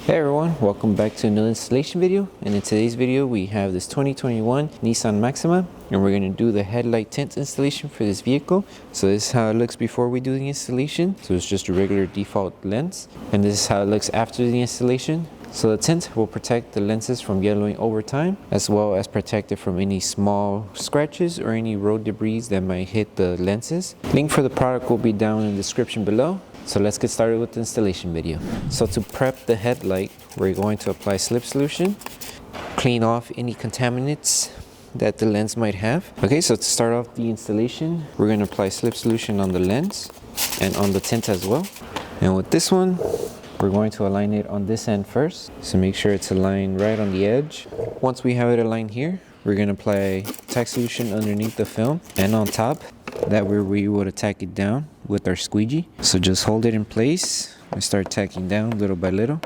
Hey everyone, welcome back to another installation video. And in today's video we have this 2021 Nissan Maxima and we're going to do the headlight tint installation for this vehicle. So this is how it looks before we do the installation. So it's just a regular default lens, and this is how it looks after the installation. So the tint will protect the lenses from yellowing over time, as well as protect it from any small scratches or any road debris that might hit the lenses. Link for the product will be down in the description below. So let's get started with the installation video. So to prep the headlight, we're going to apply slip solution, clean off any contaminants that the lens might have. Okay, so to start off the installation, we're going to apply slip solution on the lens and on the tint as well. And with this one, we're going to align it on this end first. So make sure it's aligned right on the edge. Once we have it aligned here, we're going to apply tack solution underneath the film and on top. That way we would tack it down with our squeegee. So just hold it in place and start tacking down little by little.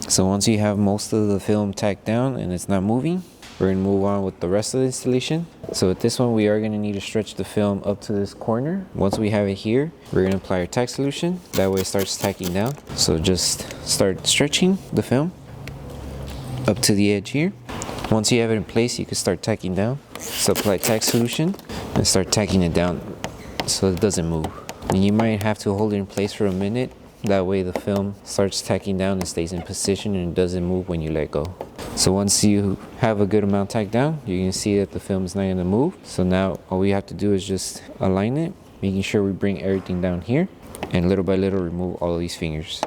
So once you have most of the film tacked down and it's not moving, we're going to move on with the rest of the installation. So with this one, we are going to need to stretch the film up to this corner. Once we have it here, we're going to apply our tack solution. That way it starts tacking down. So just start stretching the film up to the edge here. Once you have it in place, you can start tacking down. So apply tack solution and start tacking it down so it doesn't move. And you might have to hold it in place for a minute. That way the film starts tacking down and stays in position and it doesn't move when you let go. So once you have a good amount tacked down, you can see that the film is not going to move. So now all we have to do is just align it, making sure we bring everything down here, and little by little remove all of these fingers.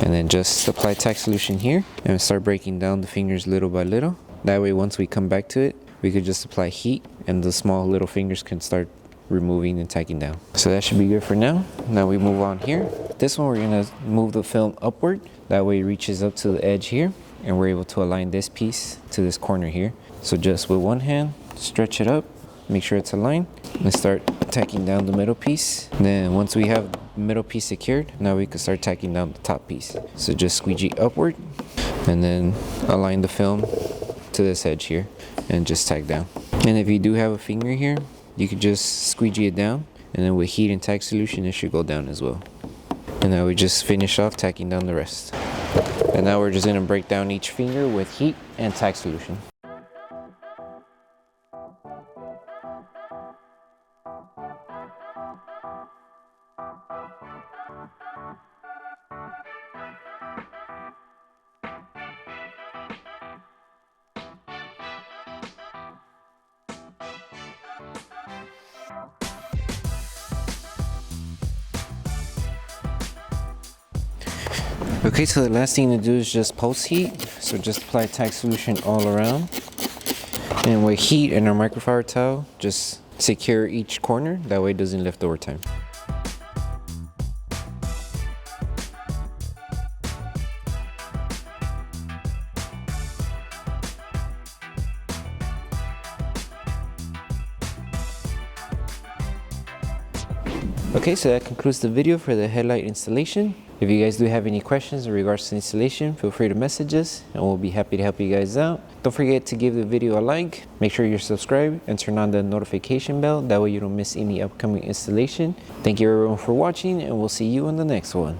And then just apply tack solution here and start breaking down the fingers little by little. That way once we come back to it, we could just apply heat and the small little fingers can start removing and tacking down. So that should be good for now. Now we move on here. This one we're going to move the film upward. That way it reaches up to the edge here and we're able to align this piece to this corner here. So just with one hand, stretch it up, make sure it's aligned, and start tacking down the middle piece. And then once we have the middle piece secured, now we can start tacking down the top piece. So just squeegee upward and then align the film to this edge here and just tack down. And if you do have a finger here, you could just squeegee it down, and then with heat and tack solution it should go down as well. And now we just finish off tacking down the rest. And now we're just going to break down each finger with heat and tack solution. Okay, so the last thing to do is just post heat. So just apply tack solution all around. And with heat and our microfiber towel, just secure each corner. That way it doesn't lift over time. Okay, so that concludes the video for the headlight installation. If you guys do have any questions in regards to installation, feel free to message us and we'll be happy to help you guys out. Don't forget to give the video a like, make sure you're subscribed and turn on the notification bell. That way you don't miss any upcoming installation. Thank you everyone for watching and we'll see you in the next one.